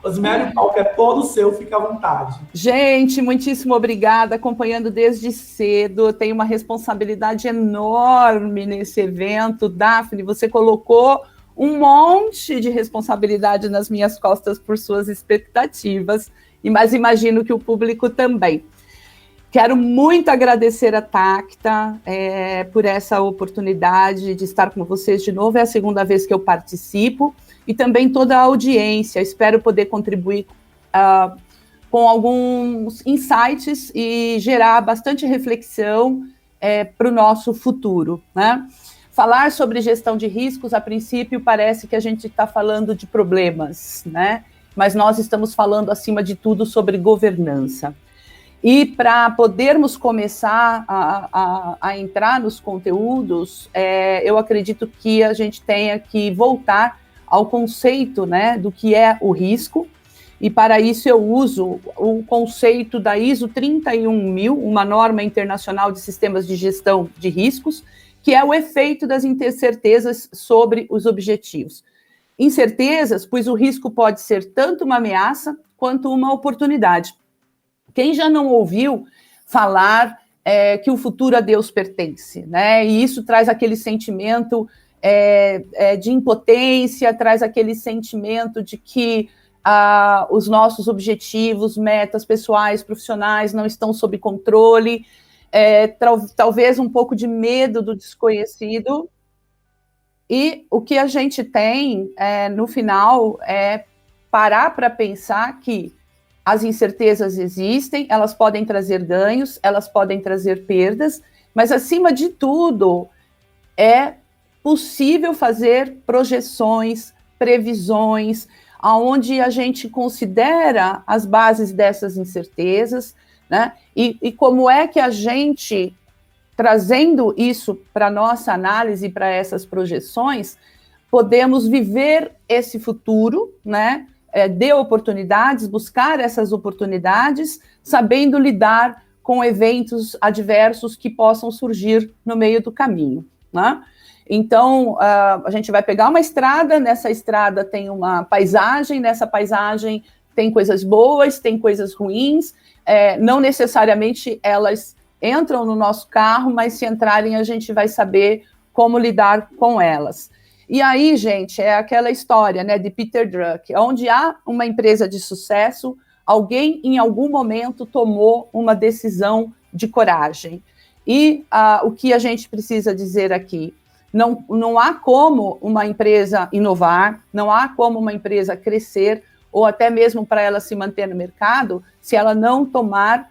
Osmério, o palco é todo seu, fica à vontade. Gente, muitíssimo obrigada, acompanhando desde cedo, eu tenho uma responsabilidade enorme nesse evento. Daphne, você colocou um monte de responsabilidade nas minhas costas por suas expectativas, mas imagino que o público também. Quero muito agradecer a Tacta por essa oportunidade de estar com vocês de novo. É a segunda vez que eu participo. E também toda a audiência. Espero poder contribuir com alguns insights e gerar bastante reflexão para o nosso futuro, né? Falar sobre gestão de riscos, a princípio, parece que a gente está falando de problemas, né? Mas nós estamos falando, acima de tudo, sobre governança. E para podermos começar a entrar nos conteúdos, eu acredito que a gente tenha que voltar ao conceito, né, do que é o risco, e para isso eu uso o conceito da ISO 31000, uma norma internacional de sistemas de gestão de riscos, que é o efeito das incertezas sobre os objetivos. Incertezas, pois o risco pode ser tanto uma ameaça quanto uma oportunidade. Quem já não ouviu falar que o futuro a Deus pertence, né? E isso traz aquele sentimento de impotência, traz aquele sentimento de que os nossos objetivos, metas pessoais, profissionais não estão sob controle, talvez um pouco de medo do desconhecido. E o que a gente tem, no final, é parar para pensar que as incertezas existem, elas podem trazer ganhos, elas podem trazer perdas, mas, acima de tudo, é possível fazer projeções, previsões, onde a gente considera as bases dessas incertezas, né? E como é que a gente, trazendo isso para a nossa análise, para essas projeções, podemos viver esse futuro, né? De oportunidades, buscar essas oportunidades, sabendo lidar com eventos adversos que possam surgir no meio do caminho, né? Então, a gente vai pegar uma estrada, nessa estrada tem uma paisagem, nessa paisagem tem coisas boas, tem coisas ruins, não necessariamente elas entram no nosso carro, mas se entrarem a gente vai saber como lidar com elas. E aí, gente, é aquela história, né, de Peter Drucker, onde há uma empresa de sucesso, alguém em algum momento tomou uma decisão de coragem. E o que a gente precisa dizer aqui? Não há como uma empresa inovar, não há como uma empresa crescer, ou até mesmo para ela se manter no mercado, se ela não tomar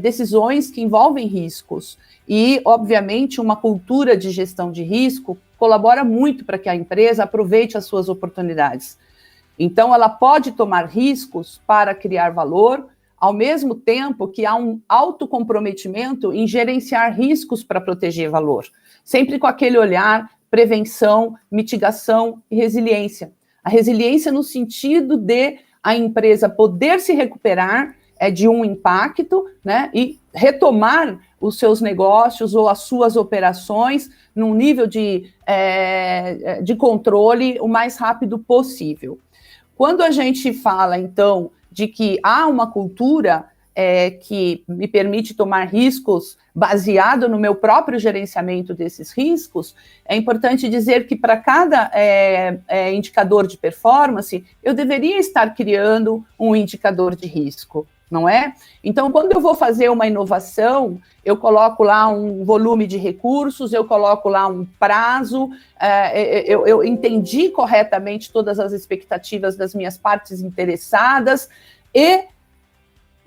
decisões que envolvem riscos. E, obviamente, uma cultura de gestão de risco colabora muito para que a empresa aproveite as suas oportunidades. Então, ela pode tomar riscos para criar valor, ao mesmo tempo que há um autocomprometimento em gerenciar riscos para proteger valor. Sempre com aquele olhar, prevenção, mitigação e resiliência. A resiliência no sentido de a empresa poder se recuperar de um impacto, né, e retomar os seus negócios ou as suas operações num nível de controle o mais rápido possível. Quando a gente fala, então, de que há uma cultura que me permite tomar riscos baseado no meu próprio gerenciamento desses riscos, é importante dizer que para cada indicador de performance, eu deveria estar criando um indicador de risco, não é? Então, quando eu vou fazer uma inovação, eu coloco lá um volume de recursos, eu coloco lá um prazo, eu entendi corretamente todas as expectativas das minhas partes interessadas e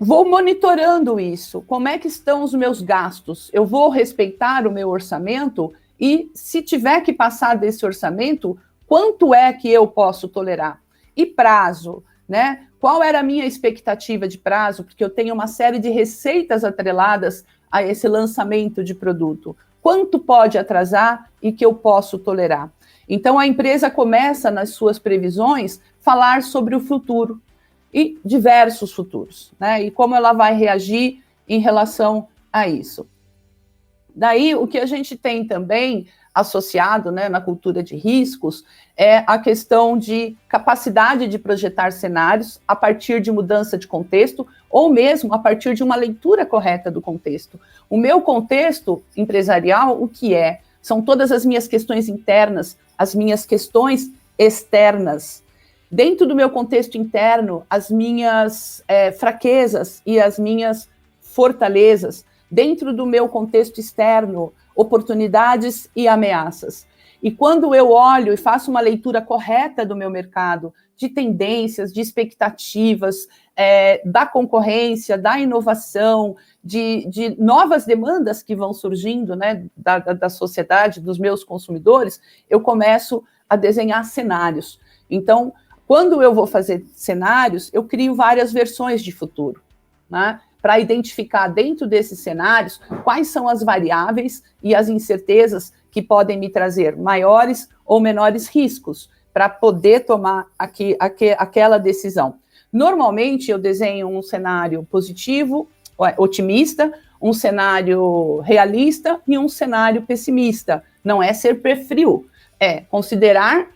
vou monitorando isso. Como é que estão os meus gastos? Eu vou respeitar o meu orçamento e, se tiver que passar desse orçamento, quanto é que eu posso tolerar? E prazo, né? Qual era a minha expectativa de prazo? Porque eu tenho uma série de receitas atreladas a esse lançamento de produto. Quanto pode atrasar e que eu posso tolerar? Então, a empresa começa, nas suas previsões, falar sobre o futuro e diversos futuros, né? E como ela vai reagir em relação a isso. Daí, o que a gente tem também, associado, né, na cultura de riscos, é a questão de capacidade de projetar cenários a partir de mudança de contexto, ou mesmo a partir de uma leitura correta do contexto. O meu contexto empresarial, o que é? São todas as minhas questões internas, as minhas questões externas. Dentro do meu contexto interno, as minhas fraquezas e as minhas fortalezas. Dentro do meu contexto externo, oportunidades e ameaças. E quando eu olho e faço uma leitura correta do meu mercado, de tendências, de expectativas, da concorrência, da inovação, de novas demandas que vão surgindo, né, da sociedade, dos meus consumidores, eu começo a desenhar cenários. Então, quando eu vou fazer cenários, eu crio várias versões de futuro, né, para identificar dentro desses cenários quais são as variáveis e as incertezas que podem me trazer maiores ou menores riscos para poder tomar aquela decisão. Normalmente, eu desenho um cenário positivo, otimista, um cenário realista e um cenário pessimista. Não é ser pré-frio, é considerar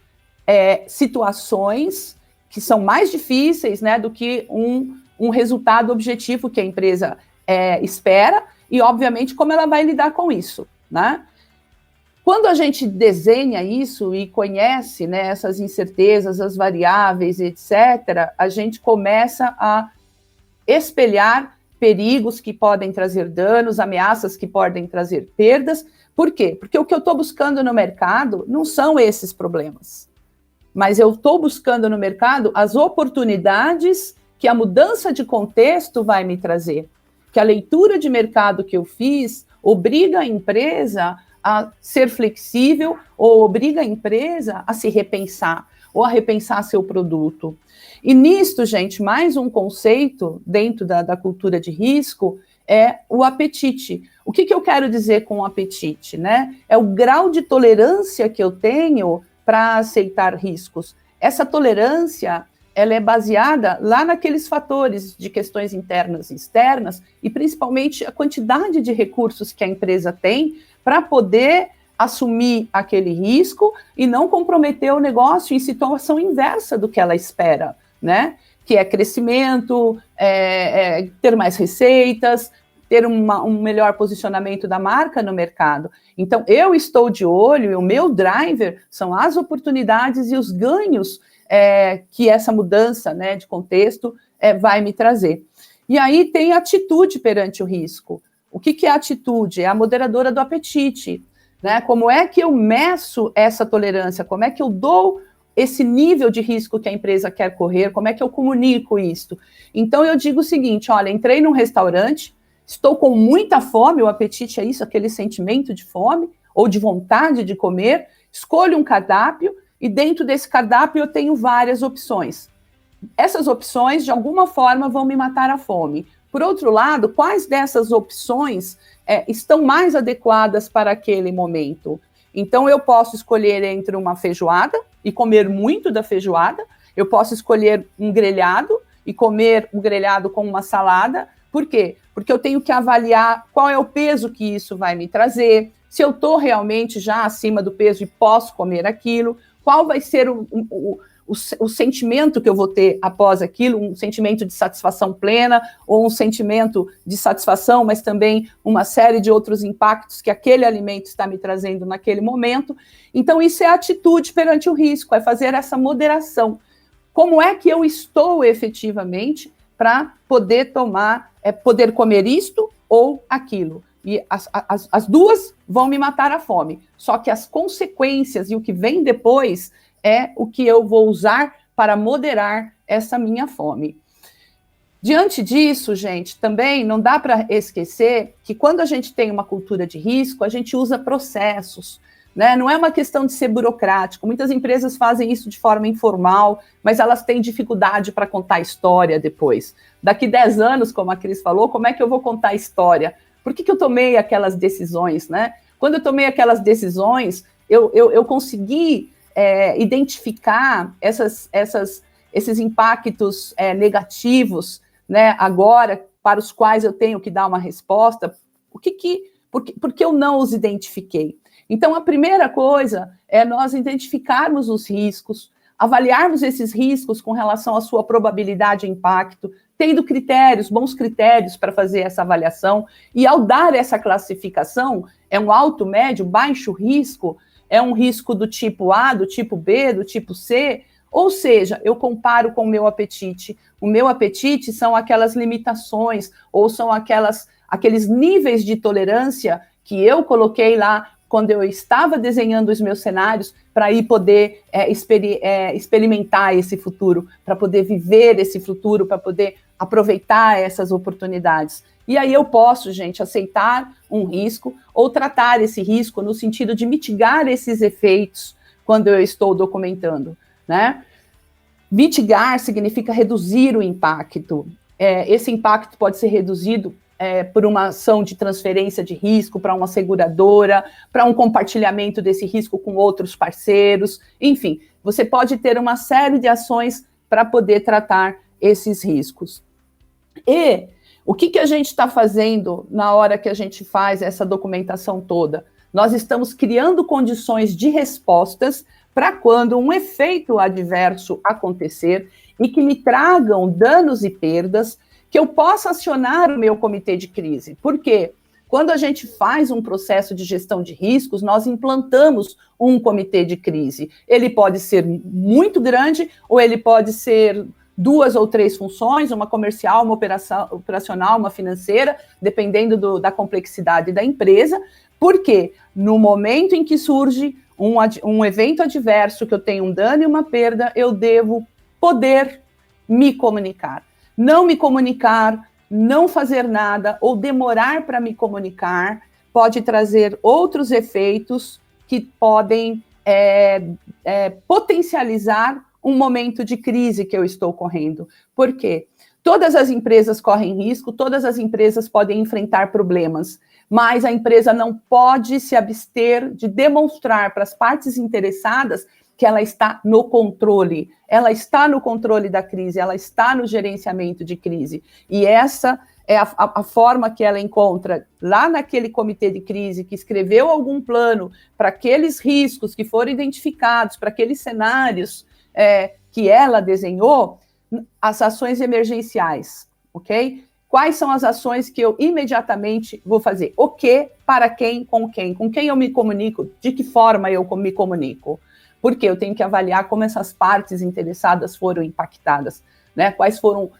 situações que são mais difíceis, né, do que um resultado objetivo que a empresa espera e, obviamente, como ela vai lidar com isso, né? Quando a gente desenha isso e conhece, né, essas incertezas, as variáveis, etc., a gente começa a espelhar perigos que podem trazer danos, ameaças que podem trazer perdas. Por quê? Porque o que eu estou buscando no mercado não são esses problemas, mas eu estou buscando no mercado as oportunidades que a mudança de contexto vai me trazer, que a leitura de mercado que eu fiz obriga a empresa a ser flexível ou obriga a empresa a se repensar ou a repensar seu produto. E nisto, gente, mais um conceito dentro da cultura de risco é o apetite. O que eu quero dizer com apetite, né? É o grau de tolerância que eu tenho para aceitar riscos. Essa tolerância, ela é baseada lá naqueles fatores de questões internas e externas e principalmente a quantidade de recursos que a empresa tem para poder assumir aquele risco e não comprometer o negócio em situação inversa do que ela espera, né? Que é crescimento, ter mais receitas, ter um melhor posicionamento da marca no mercado. Então, eu estou de olho e o meu driver são as oportunidades e os ganhos que essa mudança, né, de contexto vai me trazer. E aí tem atitude perante o risco. O que é atitude? É a moderadora do apetite, né? Como é que eu meço essa tolerância? Como é que eu dou esse nível de risco que a empresa quer correr? Como é que eu comunico isso? Então, eu digo o seguinte, olha, entrei num restaurante, estou com muita fome, o apetite é isso, aquele sentimento de fome ou de vontade de comer, escolho um cardápio e dentro desse cardápio eu tenho várias opções. Essas opções, de alguma forma, vão me matar a fome. Por outro lado, quais dessas opções estão mais adequadas para aquele momento? Então, eu posso escolher entre uma feijoada e comer muito da feijoada, eu posso escolher um grelhado e comer o grelhado com uma salada. Por quê? Porque eu tenho que avaliar qual é o peso que isso vai me trazer, se eu estou realmente já acima do peso e posso comer aquilo, qual vai ser o sentimento que eu vou ter após aquilo, um sentimento de satisfação plena ou um sentimento de satisfação, mas também uma série de outros impactos que aquele alimento está me trazendo naquele momento. Então, isso é atitude perante o risco, é fazer essa moderação. Como é que eu estou efetivamente para poder poder comer isto ou aquilo? E as duas vão me matar a fome, só que as consequências e o que vem depois é o que eu vou usar para moderar essa minha fome. Diante disso, gente, também não dá para esquecer que quando a gente tem uma cultura de risco, a gente usa processos, né? Não é uma questão de ser burocrático. Muitas empresas fazem isso de forma informal, mas elas têm dificuldade para contar história depois. Daqui 10 anos, como a Cris falou, como é que eu vou contar a história? Por que eu tomei aquelas decisões, né? Quando eu tomei aquelas decisões, eu consegui identificar esses impactos negativos, né, agora, para os quais eu tenho que dar uma resposta. Por que eu não os identifiquei? Então, a primeira coisa é nós identificarmos os riscos, avaliarmos esses riscos com relação à sua probabilidade e impacto, tendo critérios, bons critérios para fazer essa avaliação, e ao dar essa classificação, é um alto, médio, baixo risco, é um risco do tipo A, do tipo B, do tipo C, ou seja, eu comparo com o meu apetite. O meu apetite são aquelas limitações, ou são aqueles níveis de tolerância que eu coloquei lá quando eu estava desenhando os meus cenários para ir poder experimentar esse futuro, para poder viver esse futuro, para poder aproveitar essas oportunidades. E aí eu posso, gente, aceitar um risco ou tratar esse risco no sentido de mitigar esses efeitos quando eu estou documentando, né? Mitigar significa reduzir o impacto. Esse impacto pode ser reduzido por uma ação de transferência de risco para uma seguradora, para um compartilhamento desse risco com outros parceiros, enfim, você pode ter uma série de ações para poder tratar esses riscos. E o que a gente está fazendo na hora que a gente faz essa documentação toda? Nós estamos criando condições de respostas para quando um efeito adverso acontecer e que me tragam danos e perdas, que eu possa acionar o meu comitê de crise. Por quê? Quando a gente faz um processo de gestão de riscos, nós implantamos um comitê de crise. Ele pode ser muito grande ou ele pode ser 2 ou 3 funções, uma comercial, uma operacional, uma financeira, dependendo da complexidade da empresa, porque no momento em que surge um evento adverso, que eu tenho um dano e uma perda, eu devo poder me comunicar. Não me comunicar, não fazer nada ou demorar para me comunicar pode trazer outros efeitos que podem potencializar um momento de crise que eu estou correndo. Por quê? Todas as empresas correm risco, todas as empresas podem enfrentar problemas, mas a empresa não pode se abster de demonstrar para as partes interessadas que ela está no controle da crise, ela está no gerenciamento de crise. E essa é a forma que ela encontra lá naquele comitê de crise, que escreveu algum plano para aqueles riscos que foram identificados, para aqueles cenários que ela desenhou, as ações emergenciais, ok? Quais são as ações que eu imediatamente vou fazer? O que, para quem, com quem eu me comunico, de que forma eu me comunico? Porque eu tenho que avaliar como essas partes interessadas foram impactadas, né? Quais foram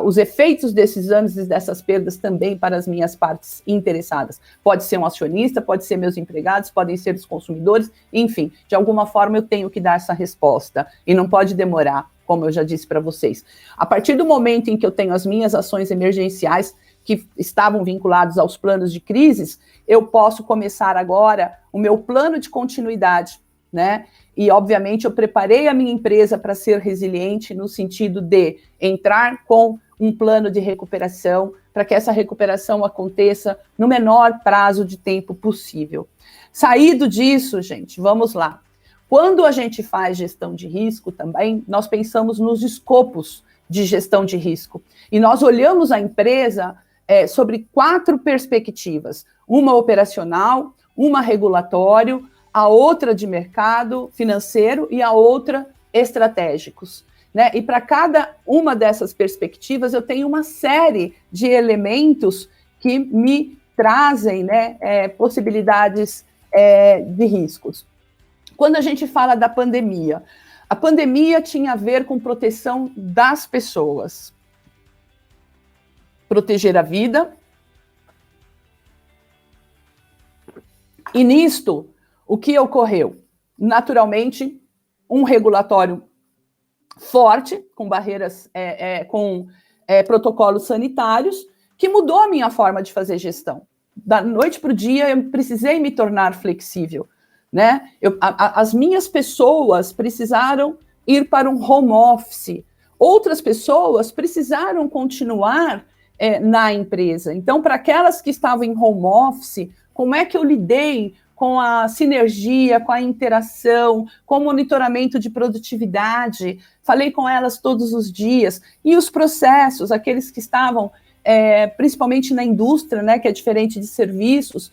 os efeitos desses anos e dessas perdas também para as minhas partes interessadas. Pode ser um acionista, pode ser meus empregados, podem ser os consumidores, enfim, de alguma forma eu tenho que dar essa resposta e não pode demorar, como eu já disse para vocês. A partir do momento em que eu tenho as minhas ações emergenciais que estavam vinculadas aos planos de crises, eu posso começar agora o meu plano de continuidade, né? E, obviamente, eu preparei a minha empresa para ser resiliente no sentido de entrar com um plano de recuperação para que essa recuperação aconteça no menor prazo de tempo possível. Saído disso, gente, vamos lá. Quando a gente faz gestão de risco também, nós pensamos nos escopos de gestão de risco. E nós olhamos a empresa sobre 4 perspectivas. Uma operacional, uma regulatória, a outra de mercado financeiro e a outra estratégicos, né? E para cada uma dessas perspectivas eu tenho uma série de elementos que me trazem, né, possibilidades de riscos. Quando a gente fala da pandemia, a pandemia tinha a ver com proteção das pessoas. Proteger a vida. E nisto, o que ocorreu? Naturalmente, um regulatório forte, com barreiras, com protocolos sanitários, que mudou a minha forma de fazer gestão. Da noite para o dia, eu precisei me tornar flexível, né? As minhas pessoas precisaram ir para um home office. Outras pessoas precisaram continuar na empresa. Então, para aquelas que estavam em home office, como é que eu lidei com a sinergia, com a interação, com o monitoramento de produtividade? Falei com elas todos os dias. E os processos, aqueles que estavam, principalmente na indústria, né, que é diferente de serviços,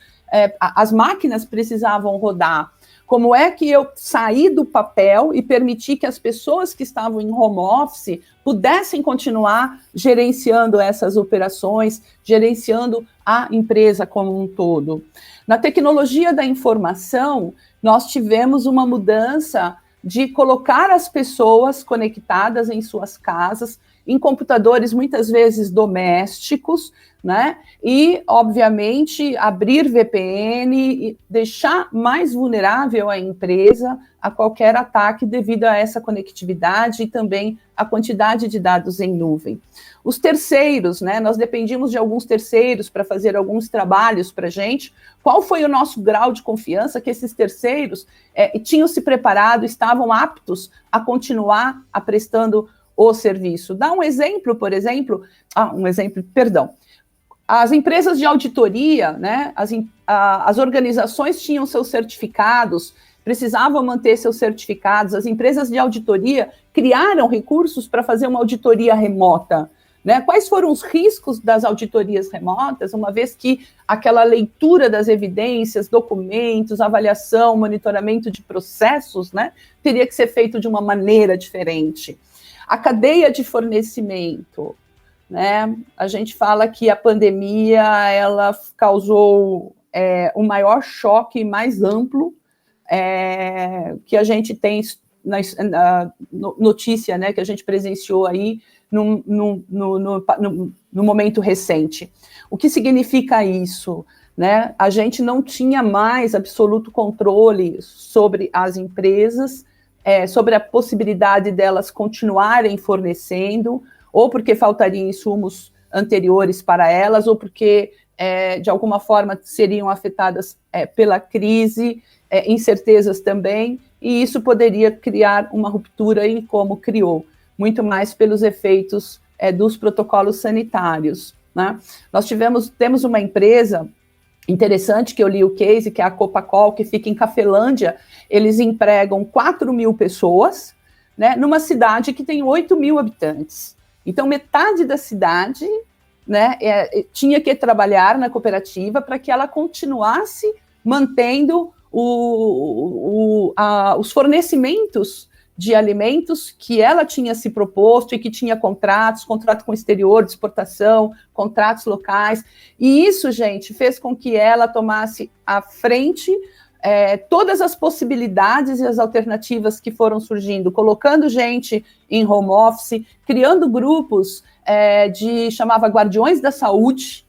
as máquinas precisavam rodar. Como é que eu saí do papel e permiti que as pessoas que estavam em home office pudessem continuar gerenciando essas operações, gerenciando a empresa como um todo? Na tecnologia da informação, nós tivemos uma mudança de colocar as pessoas conectadas em suas casas, em computadores muitas vezes domésticos, né? E, obviamente, abrir VPN e deixar mais vulnerável a empresa a qualquer ataque devido a essa conectividade e também a quantidade de dados em nuvem. Os terceiros, né? Nós dependíamos de alguns terceiros para fazer alguns trabalhos para a gente. Qual foi o nosso grau de confiança que esses terceiros tinham se preparado, estavam aptos a continuar prestando o serviço? Dá um exemplo, por exemplo, as empresas de auditoria, né, as organizações tinham seus certificados, precisavam manter seus certificados, as empresas de auditoria criaram recursos para fazer uma auditoria remota, né? Quais foram os riscos das auditorias remotas, uma vez que aquela leitura das evidências, documentos, avaliação, monitoramento de processos, né, teria que ser feito de uma maneira diferente. A cadeia de fornecimento, né? A gente fala que a pandemia ela causou o maior choque mais amplo que a gente tem na notícia, né, que a gente presenciou aí no momento recente. O que significa isso? Né? A gente não tinha mais absoluto controle sobre as empresas, sobre a possibilidade delas continuarem fornecendo, ou porque faltariam insumos anteriores para elas, ou porque, de alguma forma, seriam afetadas pela crise, incertezas também, e isso poderia criar uma ruptura, e como criou, muito mais pelos efeitos dos protocolos sanitários. Né? Nós temos uma empresa interessante que eu li o case, que é a Copacol, que fica em Cafelândia. Eles empregam 4.000 pessoas, né, numa cidade que tem 8.000 habitantes. Então, metade da cidade, né, tinha que trabalhar na cooperativa para que ela continuasse mantendo os fornecimentos de alimentos que ela tinha se proposto e que tinha contrato com o exterior de exportação, contratos locais, e isso, gente, fez com que ela tomasse à frente todas as possibilidades e as alternativas que foram surgindo, colocando gente em home office, criando grupos chamava Guardiões da Saúde,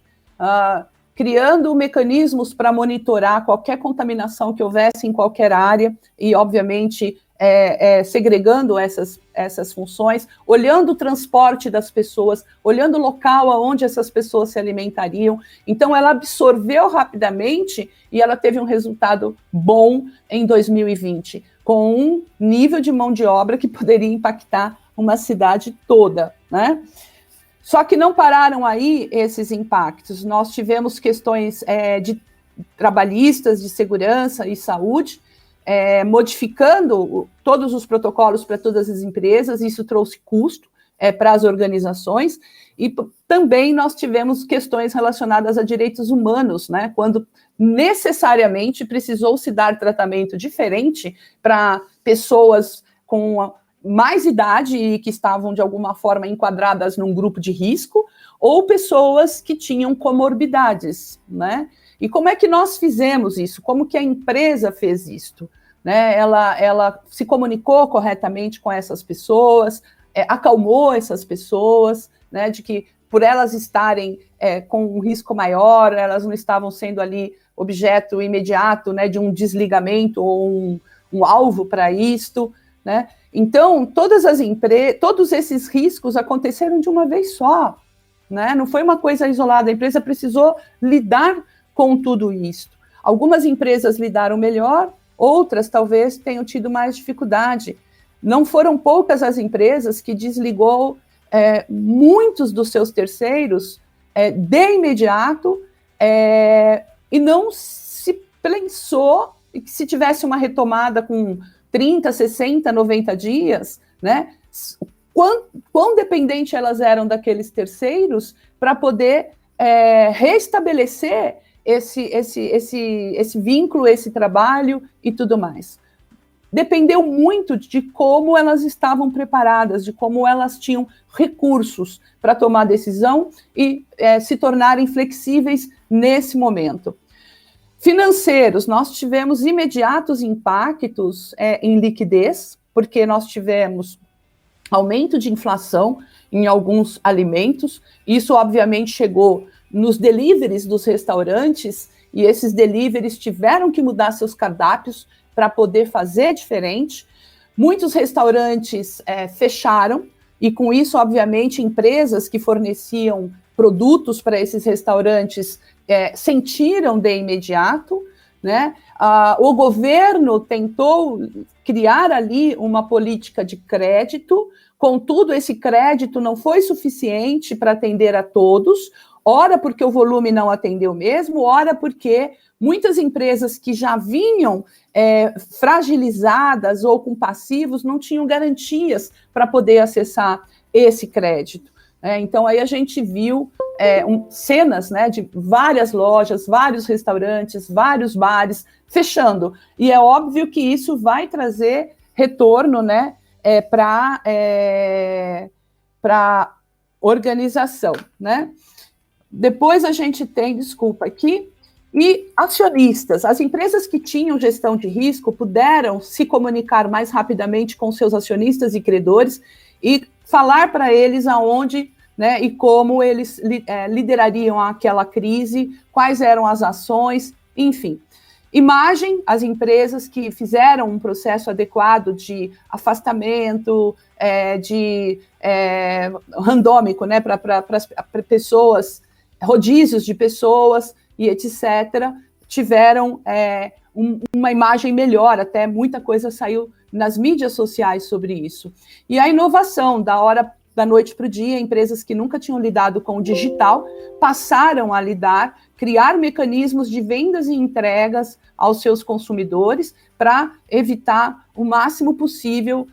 criando mecanismos para monitorar qualquer contaminação que houvesse em qualquer área e, obviamente, segregando essas funções, olhando o transporte das pessoas, olhando o local onde essas pessoas se alimentariam. Então, ela absorveu rapidamente e ela teve um resultado bom em 2020, com um nível de mão de obra que poderia impactar uma cidade toda, né? Só que não pararam aí esses impactos. Nós tivemos questões de trabalhistas, de segurança e saúde, modificando todos os protocolos para todas as empresas, isso trouxe custo para as organizações, e também nós tivemos questões relacionadas a direitos humanos, né, quando necessariamente precisou se dar tratamento diferente para pessoas com mais idade e que estavam, de alguma forma, enquadradas num grupo de risco, ou pessoas que tinham comorbidades, né? E como é que nós fizemos isso? Como que a empresa fez isso? Né? Ela se comunicou corretamente com essas pessoas, acalmou essas pessoas, né, de que por elas estarem com um risco maior, elas não estavam sendo ali objeto imediato, né, de um desligamento ou um alvo para isto, né? Então, todos esses riscos aconteceram de uma vez só, né? Não foi uma coisa isolada, a empresa precisou lidar com tudo isso. Algumas empresas lidaram melhor, outras talvez tenham tido mais dificuldade. Não foram poucas as empresas que desligou muitos dos seus terceiros de imediato e não se pensou que se tivesse uma retomada com 30, 60, 90 dias, né? Quão dependente elas eram daqueles terceiros para poder restabelecer esse vínculo, esse trabalho e tudo mais. Dependeu muito de como elas estavam preparadas, de como elas tinham recursos para tomar decisão e se tornarem flexíveis nesse momento. Financeiros, nós tivemos imediatos impactos em liquidez, porque nós tivemos aumento de inflação em alguns alimentos. Isso, obviamente, chegou nos deliveries dos restaurantes, e esses deliveries tiveram que mudar seus cardápios para poder fazer diferente. Muitos restaurantes fecharam, e com isso, obviamente, empresas que forneciam produtos para esses restaurantes sentiram de imediato, né? O governo tentou criar ali uma política de crédito, contudo, esse crédito não foi suficiente para atender a todos, ora porque o volume não atendeu mesmo, ora porque muitas empresas que já vinham fragilizadas ou com passivos não tinham garantias para poder acessar esse crédito. Então, aí a gente viu cenas, né, de várias lojas, vários restaurantes, vários bares fechando. E é óbvio que isso vai trazer retorno, né, para organização, né? Depois a gente tem, desculpa aqui, e acionistas. As empresas que tinham gestão de risco puderam se comunicar mais rapidamente com seus acionistas e credores e falar para eles aonde, né, e como eles liderariam aquela crise, quais eram as ações, enfim. Imagem, as empresas que fizeram um processo adequado de afastamento, randômico, né, para pessoas, rodízios de pessoas e etc., tiveram uma imagem melhor, até muita coisa saiu nas mídias sociais sobre isso. E a inovação, da noite para o dia, empresas que nunca tinham lidado com o digital passaram a criar mecanismos de vendas e entregas aos seus consumidores para evitar o máximo possível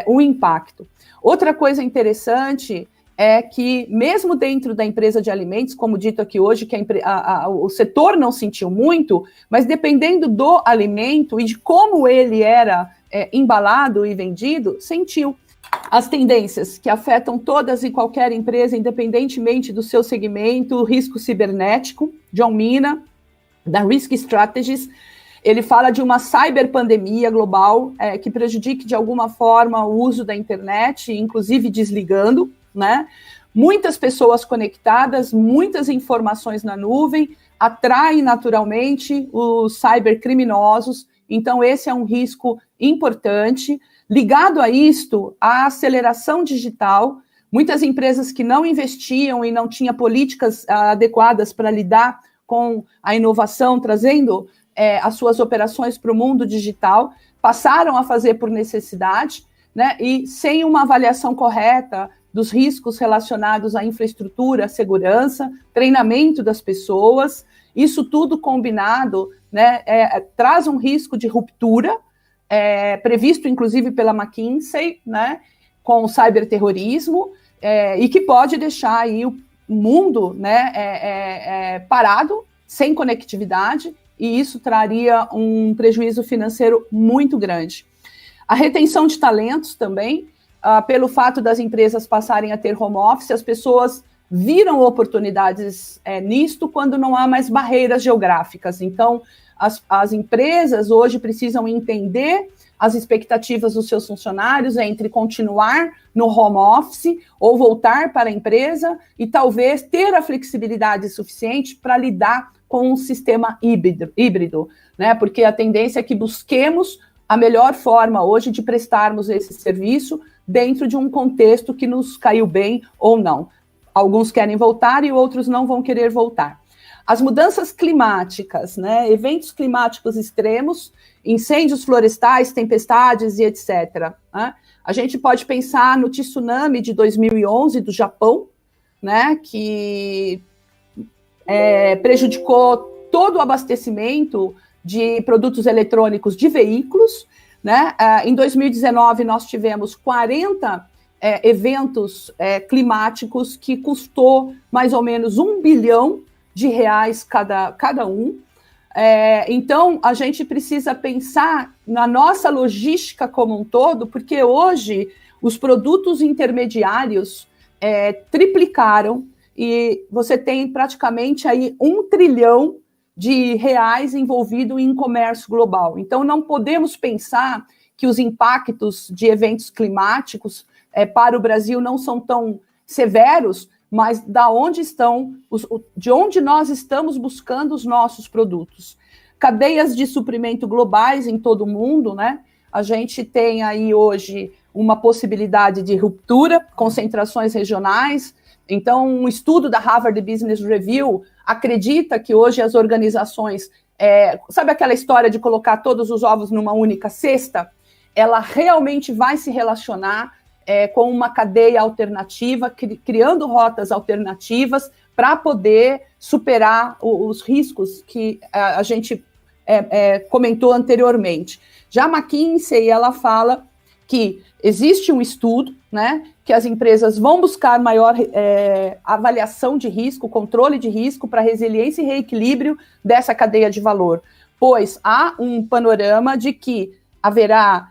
o impacto. Outra coisa interessante é que, mesmo dentro da empresa de alimentos, como dito aqui hoje, que o setor não sentiu muito, mas dependendo do alimento e de como ele era embalado e vendido, sentiu. As tendências que afetam todas e qualquer empresa, independentemente do seu segmento, o risco cibernético, John Mina, da Risk Strategies, ele fala de uma cyberpandemia global que prejudique de alguma forma o uso da internet, inclusive desligando, né? Muitas pessoas conectadas, muitas informações na nuvem, atraem naturalmente os cybercriminosos, então esse é um risco importante. Ligado a isto, a aceleração digital, muitas empresas que não investiam e não tinham políticas adequadas para lidar com a inovação, trazendo as suas operações para o mundo digital, passaram a fazer por necessidade, né, e sem uma avaliação correta dos riscos relacionados à infraestrutura, segurança, treinamento das pessoas, isso tudo combinado, né, traz um risco de ruptura, previsto inclusive pela McKinsey, né, com o cyberterrorismo, e que pode deixar aí o mundo, né, parado, sem conectividade, e isso traria um prejuízo financeiro muito grande. A retenção de talentos também, pelo fato das empresas passarem a ter home office, as pessoas viram oportunidades nisto quando não há mais barreiras geográficas. Então, as empresas hoje precisam entender as expectativas dos seus funcionários entre continuar no home office ou voltar para a empresa e talvez ter a flexibilidade suficiente para lidar com um sistema híbrido, né? Porque a tendência é que busquemos a melhor forma hoje de prestarmos esse serviço dentro de um contexto que nos caiu bem ou não. Alguns querem voltar e outros não vão querer voltar. As mudanças climáticas, né? Eventos climáticos extremos, incêndios florestais, tempestades e etc. Né? A gente pode pensar no tsunami de 2011 do Japão, né? Que prejudicou todo o abastecimento de produtos eletrônicos de veículos, né? Em 2019, nós tivemos 40 eventos climáticos que custou mais ou menos 1 bilhão de reais cada um. Então, a gente precisa pensar na nossa logística como um todo, porque hoje os produtos intermediários triplicaram e você tem praticamente aí 1 trilhão de reais envolvido em comércio global. Então, não podemos pensar que os impactos de eventos climáticos para o Brasil não são tão severos, mas de onde nós estamos buscando os nossos produtos. Cadeias de suprimento globais em todo o mundo, né? A gente tem aí hoje uma possibilidade de ruptura, concentrações regionais. Então, um estudo da Harvard Business Review acredita que hoje as organizações, sabe aquela história de colocar todos os ovos numa única cesta? Ela realmente vai se relacionar com uma cadeia alternativa, criando rotas alternativas para poder superar os riscos que a gente comentou anteriormente. Já a McKinsey, ela fala que existe um estudo, né, que as empresas vão buscar maior avaliação de risco, controle de risco para resiliência e reequilíbrio dessa cadeia de valor, pois há um panorama de que haverá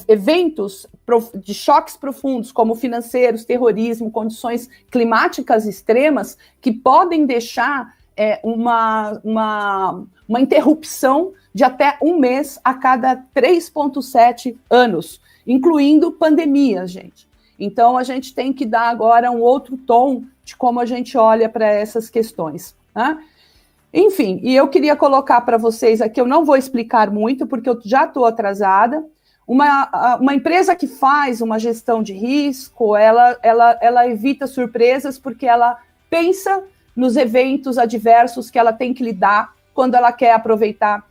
eventos de choques profundos, como financeiros, terrorismo, condições climáticas extremas, que podem deixar uma interrupção de até 1 mês a cada 3,7 anos, incluindo pandemia, gente. Então, a gente tem que dar agora um outro tom de como a gente olha para essas questões, né? Enfim, e eu queria colocar para vocês aqui, eu não vou explicar muito, porque eu já estou atrasada. Uma empresa que faz uma gestão de risco, ela evita surpresas, porque ela pensa nos eventos adversos que ela tem que lidar quando ela quer aproveitar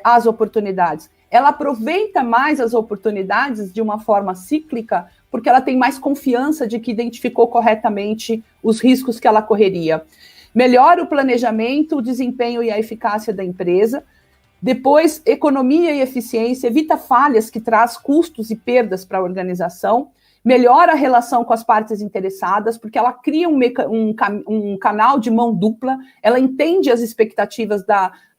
as oportunidades. Ela aproveita mais as oportunidades de uma forma cíclica, porque ela tem mais confiança de que identificou corretamente os riscos que ela correria. Melhora o planejamento, o desempenho e a eficácia da empresa. Depois, economia e eficiência, evita falhas que traz custos e perdas para a organização. Melhora a relação com as partes interessadas, porque ela cria um canal de mão dupla, ela entende as expectativas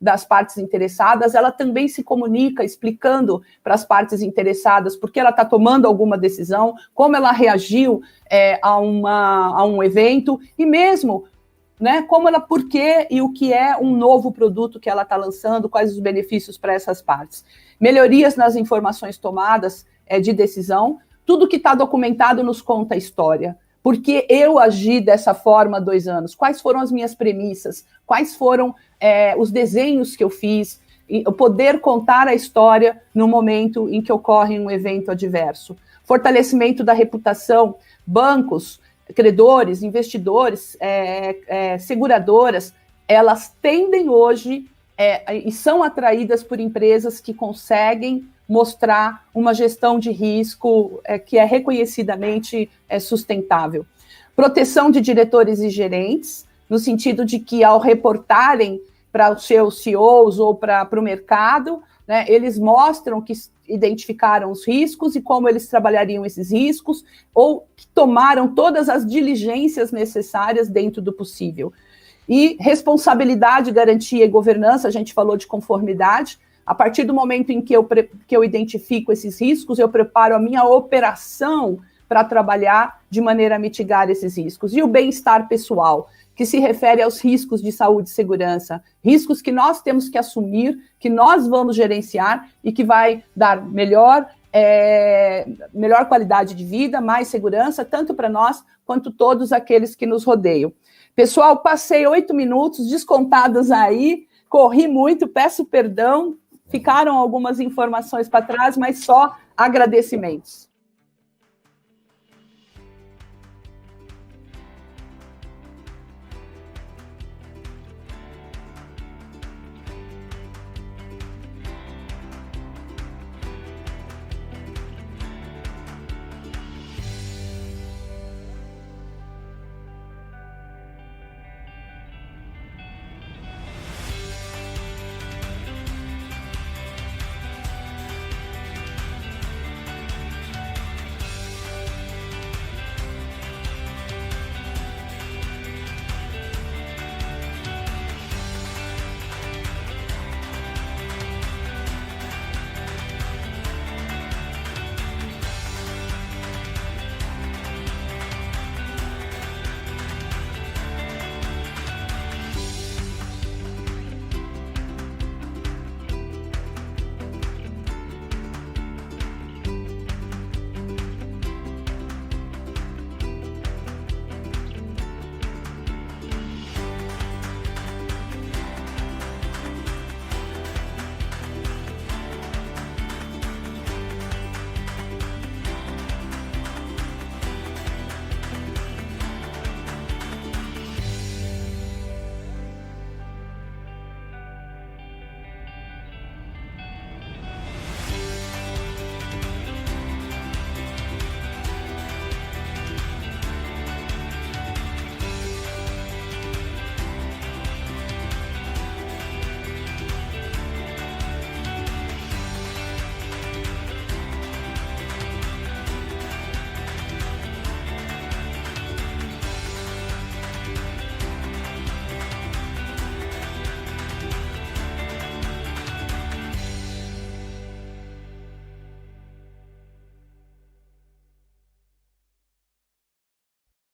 das partes interessadas, ela também se comunica explicando para as partes interessadas por que ela está tomando alguma decisão, como ela reagiu a um evento, e mesmo, né, por que e o que é um novo produto que ela está lançando, quais os benefícios para essas partes. Melhorias nas informações tomadas de decisão. Tudo que está documentado nos conta a história. Por que eu agi dessa forma há 2 anos? Quais foram as minhas premissas? Quais foram os desenhos que eu fiz? E eu poder contar a história no momento em que ocorre um evento adverso. Fortalecimento da reputação. Bancos, credores, investidores, seguradoras, elas tendem hoje e são atraídas por empresas que conseguem mostrar uma gestão de risco que é reconhecidamente sustentável. Proteção de diretores e gerentes, no sentido de que, ao reportarem para os seus CEOs ou para o mercado, né, eles mostram que identificaram os riscos e como eles trabalhariam esses riscos, ou que tomaram todas as diligências necessárias dentro do possível. E responsabilidade, garantia e governança, a gente falou de conformidade. A partir do momento em que eu identifico esses riscos, eu preparo a minha operação para trabalhar de maneira a mitigar esses riscos. E o bem-estar pessoal, que se refere aos riscos de saúde e segurança, riscos que nós temos que assumir, que nós vamos gerenciar e que vai dar melhor qualidade de vida, mais segurança, tanto para nós quanto todos aqueles que nos rodeiam. Pessoal, passei 8 minutos descontados aí, corri muito, peço perdão, ficaram algumas informações para trás, mas só agradecimentos.